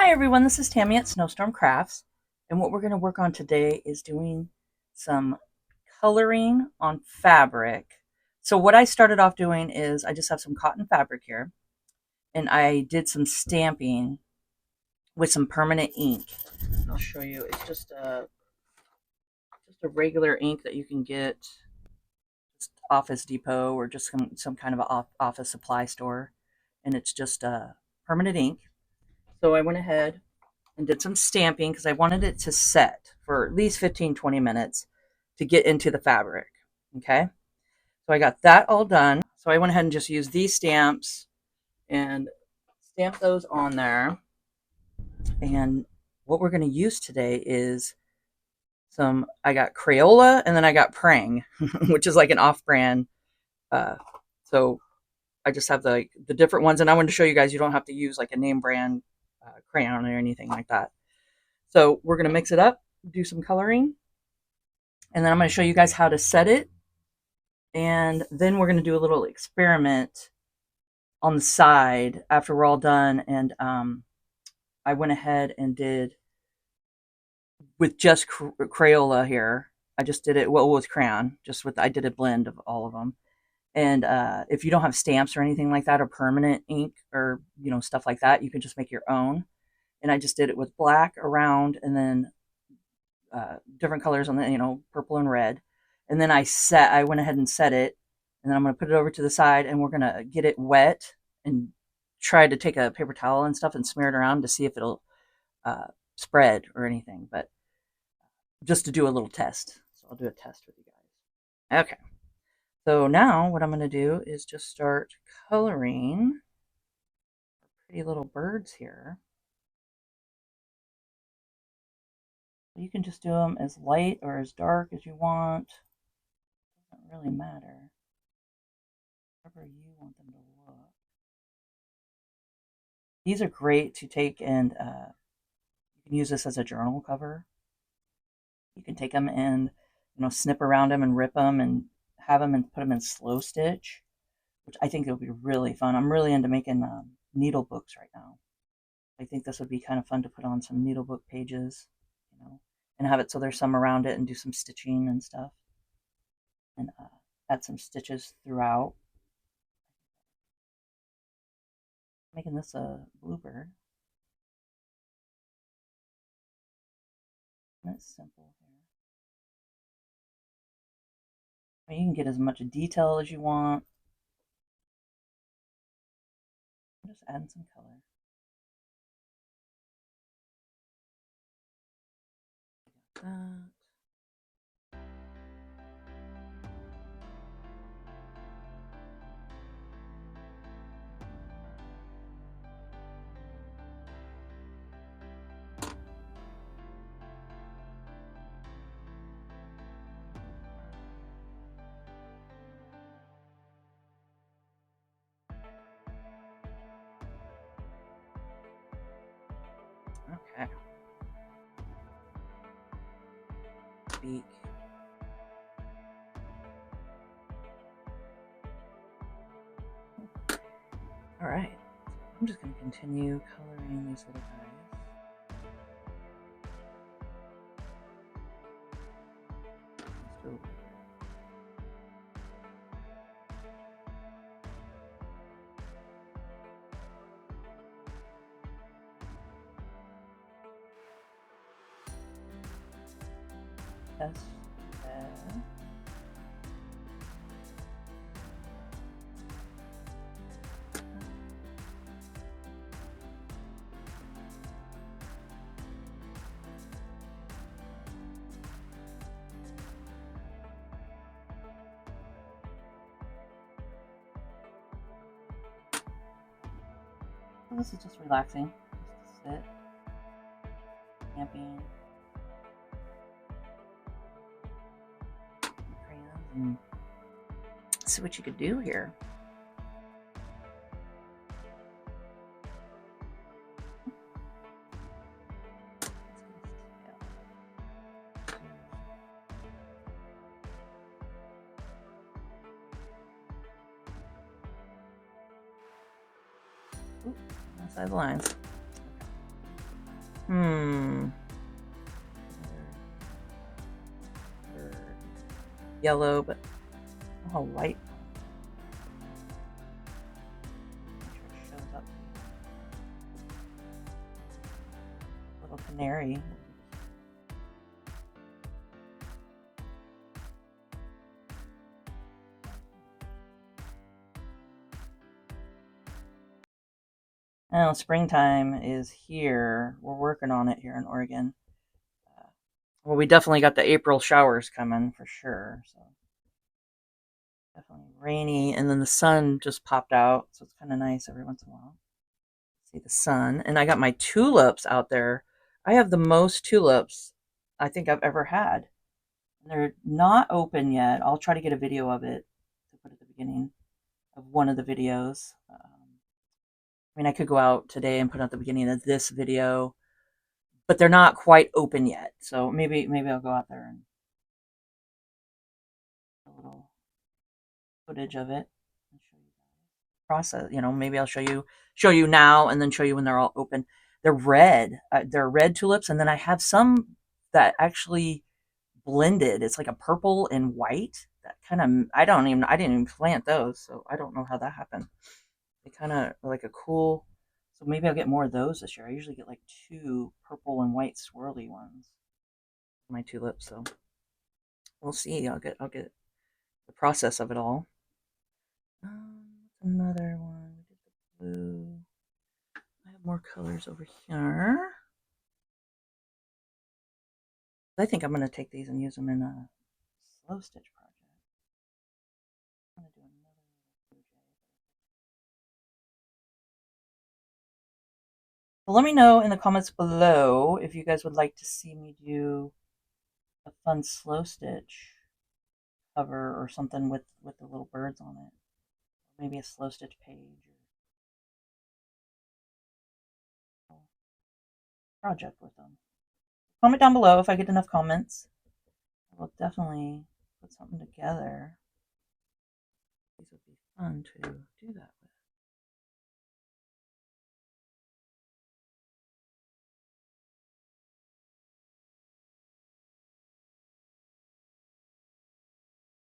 Hi everyone, this is Tammy at Snowstorm Crafts, and what we're going to work on today is doing some coloring on fabric. So what I started off doing is I just have some cotton fabric here, and I did some stamping with some permanent ink. I'll show you. It's just a regular ink that you can get just Office Depot or just some kind of a office supply store, and it's just permanent ink. So I went ahead and did some stamping because I wanted it to set for at least 15-20 minutes to get into the fabric. Okay, so I got that all done. So I went ahead and just used these stamps and stamped those on there. And what we're going to use today is I got Crayola and then I got Prang, which is like an off brand. Uh, so I just have the different ones. And I wanted to show you guys you don't have to use like a name brand crayon or anything like that. So we're going to mix it up, do some coloring, and then I'm going to show you guys how to set it. And then we're going to do a little experiment on the side after we're all done. And I went ahead and did with just Crayola here. I just did it with crayon, I did a blend of all of them. And if you don't have stamps or anything like that or permanent ink or stuff like that, you can just make your own. And I just did it with black around and then different colors on the purple and red. And then I went ahead and set it, and then I'm going to put it over to the side, and we're going to get it wet and try to take a paper towel and stuff and smear it around to see if it'll spread or anything, but just to do a little test. So I'll do a test with you guys. Okay, so now what I'm going to do is just start coloring pretty little birds here. You can just do them as light or as dark as you want. Doesn't really matter. However you want them to look. These are great to take and you can use this as a journal cover. You can take them and snip around them and rip them and have them and put them in slow stitch, which I think it'll be really fun. I'm really into making needle books right now. I think this would be kind of fun to put on some needle book pages, and have it so there's some around it and do some stitching and stuff, and add some stitches throughout. Making this a bluebird. And it's simple here. You can get as much detail as you want. I'm just adding some color. That. Okay. Beak. All right. I'm just going to continue coloring these little guys. Test. Well, this is just relaxing. Just to sit, camping, crayons, and see what you could do here. Ooh, outside the lines. Hmm. Yellow, but oh, light. Make sure it shows up. Little canary. Oh, springtime is here. We're working on it here in Oregon. Well, we definitely got the April showers coming for sure. So definitely rainy, and then the sun just popped out, so it's kind of nice every once in a while. See the sun, and I got my tulips out there. I have the most tulips I think I've ever had. They're not open yet. I'll try to get a video of it to put at the beginning of one of the videos. I mean, I could go out today and put at the beginning of this video, but they're not quite open yet. So maybe I'll go out there and a little footage of it and show you the process. You know, maybe I'll show you now and then show you when they're all open. They're red. They're red tulips, and then I have some that actually blended. It's like a purple and white. That kind of I didn't even plant those, so I don't know how that happened. They kind of are like a cool. So maybe I'll get more of those this year. I usually get like two purple and white swirly ones. My tulips, so we'll see. I'll get the process of it all. Another one. We did the blue. I have more colors over here. I think I'm going to take these and use them in a slow stitch project. I'm going to do another blue jay. Well, let me know in the comments below if you guys would like to see me do a fun slow stitch cover or something with the little birds on it. Maybe a slow stitch page or project with them. Comment down below if I get enough comments. I will definitely put something together. These would be fun to do that with.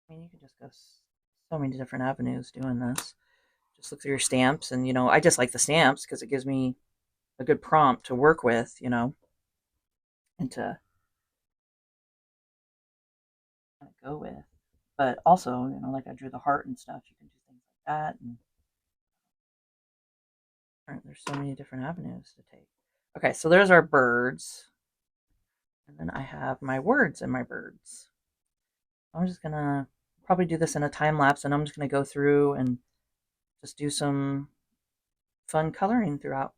I mean, you can just go so many different avenues doing this. Just look through your stamps, and I just like the stamps because it gives me a good prompt to work with, and to kind of go with. But also, like I drew the heart and stuff, you can do things like that, and there's so many different avenues to take. Okay, so there's our birds, and then I have my words and my birds. I'm just gonna probably do this in a time lapse, and I'm just gonna go through and just do some fun coloring throughout.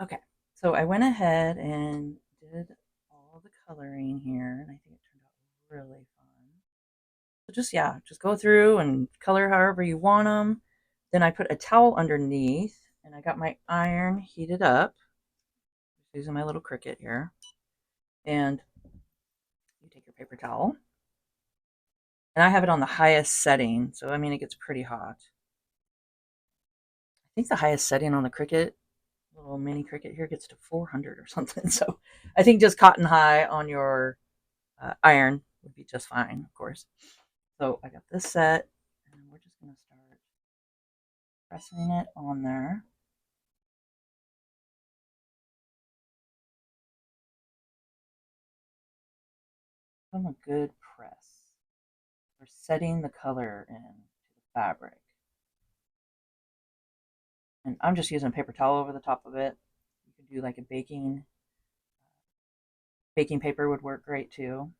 Okay, so I went ahead and did all the coloring here, and I think it turned out really fun. So just go through and color however you want them. Then I put a towel underneath, and I got my iron heated up. Just using my little Cricut here. And you take your paper towel. And I have it on the highest setting, so I mean it gets pretty hot. I think the highest setting on the Cricut, little mini Cricut here, gets to 400 or something. So I think just cotton high on your iron would be just fine, of course. So I got this set, and we're just going to start pressing it on there. From a good press. We're setting the color into the fabric. And I'm just using a paper towel over the top of it. You could do like a baking paper would work great too.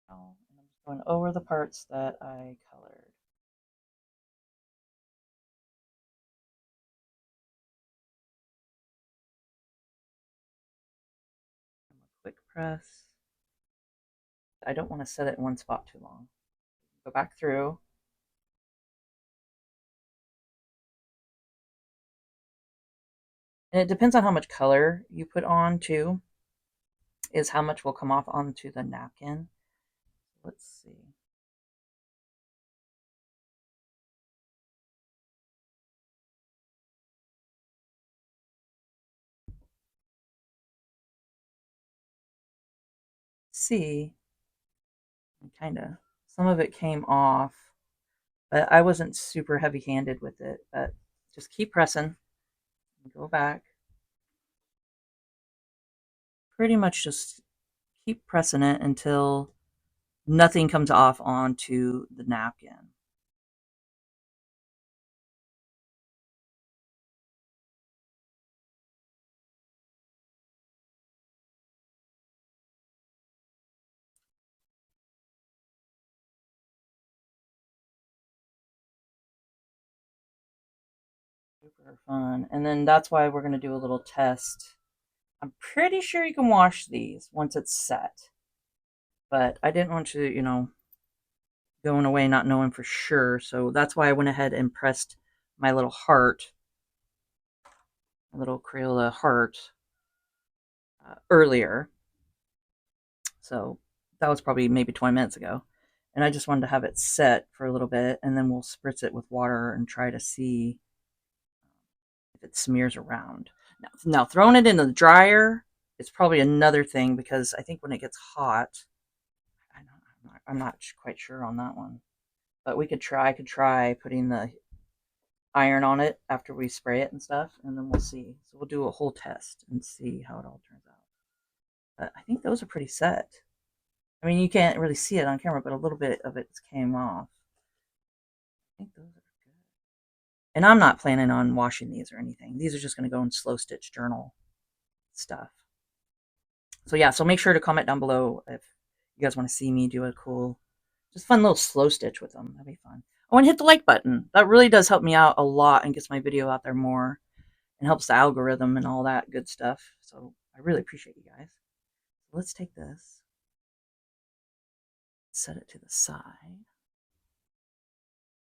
And I'm just going over the parts that I colored. A quick press. I don't want to set it in one spot too long. Go back through. And it depends on how much color you put on too, is how much will come off onto the napkin. Let's see. See, kind of, some of it came off, but I wasn't super heavy handed with it. But just keep pressing, go back. Pretty much just keep pressing it until nothing comes off onto the napkin. Super fun. And then that's why we're going to do a little test. I'm pretty sure you can wash these once it's set. But I didn't want you, going away not knowing for sure. So that's why I went ahead and pressed my little heart, my little Crayola heart earlier. So that was probably maybe 20 minutes ago. And I just wanted to have it set for a little bit, and then we'll spritz it with water and try to see if it smears around. Now throwing it in the dryer is probably another thing, because I think when it gets hot, I'm not quite sure on that one. But I could try putting the iron on it after we spray it and stuff, and then we'll see. So we'll do a whole test and see how it all turns out. But I think those are pretty set. I mean, you can't really see it on camera, but a little bit of it came off. I think those are good. And I'm not planning on washing these or anything. These are just going to go in slow stitch journal stuff. So yeah, so make sure to comment down below if you guys want to see me do a cool, just fun little slow stitch with them. That'd be fun. Oh, and hit the like button. That really does help me out a lot and gets my video out there more and helps the algorithm and all that good stuff. So I really appreciate you guys. Let's take this, set it to the side.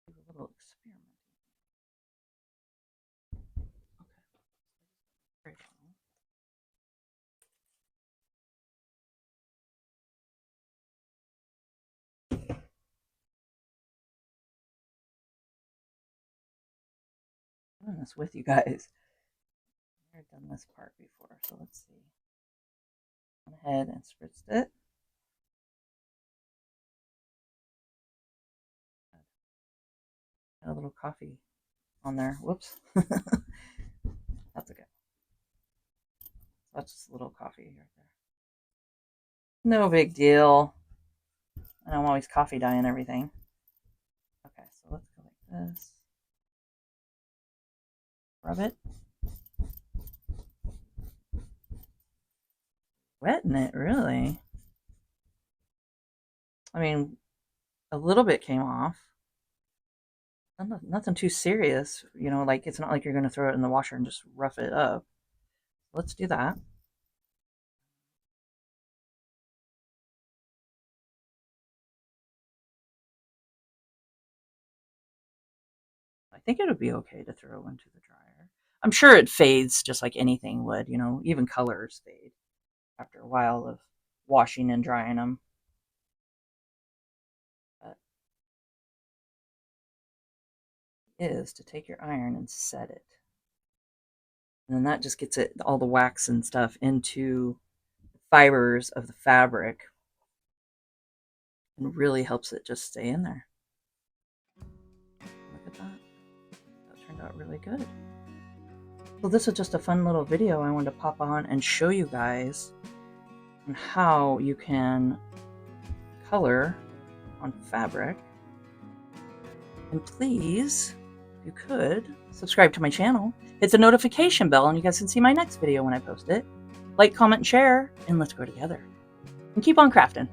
Do a little experiment. Okay. I'm doing this with you guys. I've never done this part before, so let's see. Went ahead and spritzed it. Got a little coffee on there. Whoops. That's okay. That's just a little coffee right there. No big deal. And I'm always coffee dyeing everything. Okay, so let's go like this. Rub it. Wetting it, really. I mean, a little bit came off. Nothing too serious, like it's not like you're going to throw it in the washer and just rough it up. Let's do that. I think it would be okay to throw into the dryer. I'm sure it fades just like anything would, even colors fade after a while of washing and drying them. But is to take your iron and set it. And then that just gets all the wax and stuff into the fibers of the fabric and really helps it just stay in there. Look at that. That turned out really good. So this was just a fun little video I wanted to pop on and show you guys on how you can color on fabric. And please, if you could, subscribe to my channel, hit the notification bell, and you guys can see my next video when I post it. Like, comment, and share, and let's grow together. And keep on crafting.